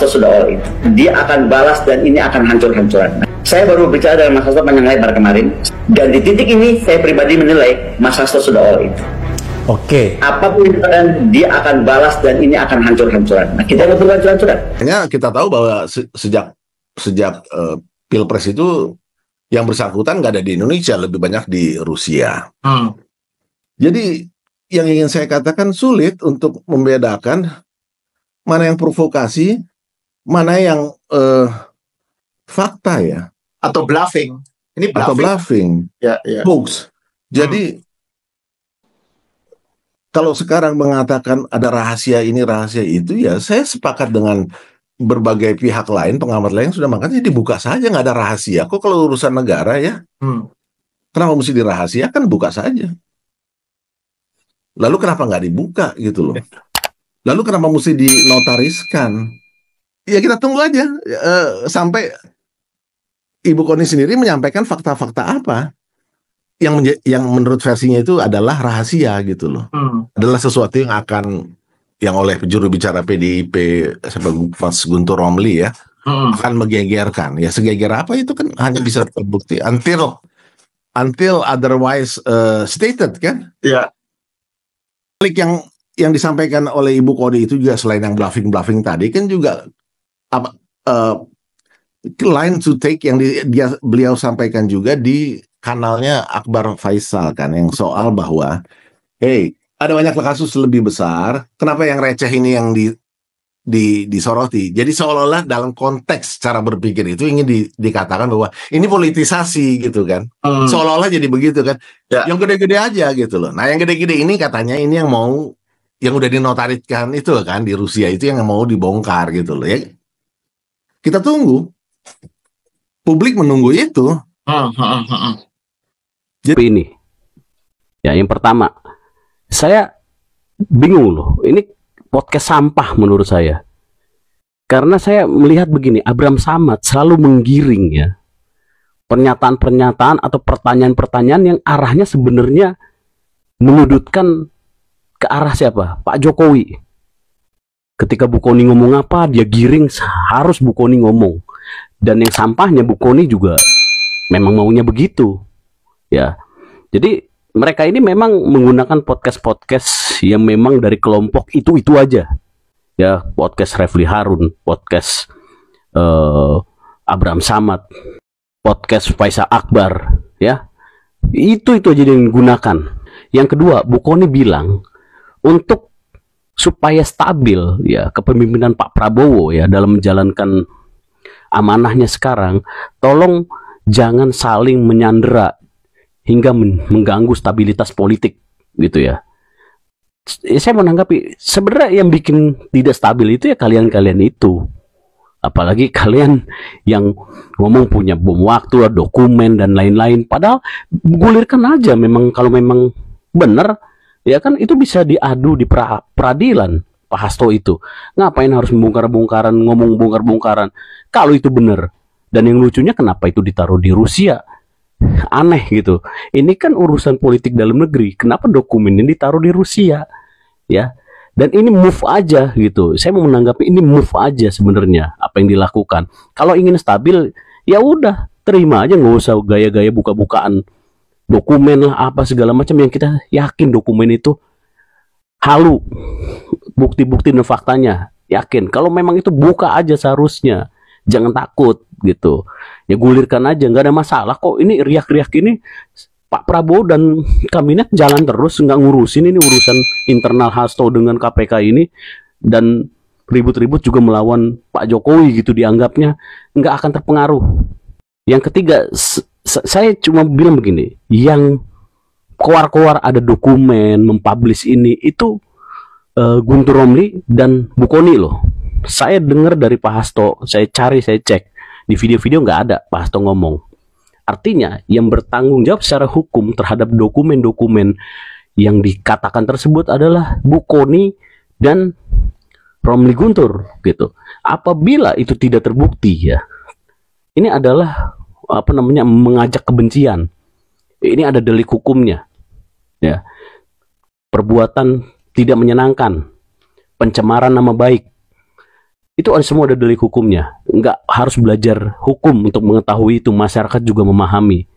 sudah all in. Dia akan balas dan ini akan hancur-hancuran. Saya baru bicara dengan Mas Hasto panjang lebar kemarin, dan di titik ini saya pribadi menilai Mas Hasto sudah all in. Oke. Apapun yang dia akan balas dan ini akan hancur-hancuran. Nah, kita nggak perlu hancur-hancuran. Kita tahu bahwa sejak Pilpres itu yang bersangkutan nggak ada di Indonesia, lebih banyak di Rusia. Jadi yang ingin saya katakan sulit untuk membedakan mana yang provokasi, mana yang fakta ya. Atau bluffing. Ini bluffing. Atau bluffing. Ya. Hoax. Jadi kalau sekarang mengatakan ada rahasia ini, rahasia itu, ya saya sepakat dengan berbagai pihak lain, pengamat lain sudah makanya dibuka saja, nggak ada rahasia. Kok kalau urusan negara ya, kenapa mesti dirahasiakan? Buka saja. Lalu kenapa nggak dibuka gitu loh? Lalu kenapa mesti dinotariskan? Ya kita tunggu aja sampai Ibu Koni sendiri menyampaikan fakta-fakta apa yang menurut versinya itu adalah rahasia gitu loh. Adalah sesuatu yang oleh juru bicara PDIP Mas Guntur Romli ya akan menggegerkan. Ya segeger apa itu kan hanya bisa terbukti until otherwise stated kan? Iya. Yang disampaikan oleh Ibu Koni itu juga selain yang bluffing tadi kan juga line to take yang beliau sampaikan juga di kanalnya Akbar Faisal kan, yang soal bahwa ada banyak kasus lebih besar, kenapa yang receh ini yang disoroti. Jadi seolah-olah dalam konteks cara berpikir itu ingin dikatakan bahwa ini politisasi gitu kan. Seolah-olah jadi begitu kan. Ya. Yang gede-gede aja gitu loh. Nah yang gede-gede ini katanya ini yang udah dinotariskan itu kan di Rusia itu yang mau dibongkar gitu loh ya. Kita tunggu. Publik menunggu itu. Jadi ini ya, yang pertama saya bingung loh, ini podcast sampah menurut saya, karena saya melihat begini, Abraham Samad selalu menggiring ya pernyataan-pernyataan atau pertanyaan-pertanyaan yang arahnya sebenarnya menyudutkan ke arah siapa? Pak Jokowi. Ketika Bu Koni ngomong apa, dia giring harus Bu Koni ngomong, dan yang sampahnya Bu Koni juga memang maunya begitu. Ya, jadi mereka ini memang menggunakan podcast yang memang dari kelompok itu aja. Ya, podcast Refli Harun, podcast Abraham Samad, podcast Faisal Akbar, ya. Itu aja yang digunakan. Yang kedua, Bu Koni bilang untuk supaya stabil ya kepemimpinan Pak Prabowo ya dalam menjalankan amanahnya sekarang, tolong jangan saling menyandera hingga mengganggu stabilitas politik gitu ya. Saya menanggapi sebenarnya yang bikin tidak stabil itu ya kalian-kalian itu. Apalagi kalian yang ngomong punya bom waktu, dokumen dan lain-lain. Padahal gulirkan aja, memang kalau memang benar ya kan itu bisa diadu di peradilan. Pak Hasto itu ngapain harus membongkar-bongkaran, ngomong bongkar-bongkaran kalau itu benar. Dan yang lucunya kenapa itu ditaruh di Rusia? Aneh gitu. Ini kan urusan politik dalam negeri. Kenapa dokumennya ditaruh di Rusia? Ya. Dan ini move aja gitu. Saya mau menanggapi ini move aja sebenarnya apa yang dilakukan. Kalau ingin stabil, ya udah terima aja, nggak usah gaya-gaya buka-bukaan dokumen lah apa segala macam yang kita yakin dokumen itu halu. Bukti-bukti dan faktanya yakin. Kalau memang itu buka aja seharusnya. Jangan takut gitu. Ya gulirkan aja, nggak ada masalah kok. Ini riak-riak ini Pak Prabowo dan kabinet jalan terus, nggak ngurusin ini urusan internal Hasto dengan KPK ini, dan ribut-ribut juga melawan Pak Jokowi gitu dianggapnya, nggak akan terpengaruh. Yang ketiga, saya cuma bilang begini, yang keluar-keluar ada dokumen mempublish ini itu Guntur Romli dan Bu Koni loh. Saya dengar dari Pak Hasto, saya cari, saya cek di video-video nggak ada Pak Hasto ngomong. Artinya yang bertanggung jawab secara hukum terhadap dokumen-dokumen yang dikatakan tersebut adalah Bu Koni dan Romli Guntur gitu. Apabila itu tidak terbukti ya, ini adalah apa namanya, mengajak kebencian. Ini ada delik hukumnya. Ya. Perbuatan tidak menyenangkan, pencemaran nama baik, Itu ada semua, ada delik hukumnya. Nggak harus belajar hukum untuk mengetahui itu, masyarakat juga memahami.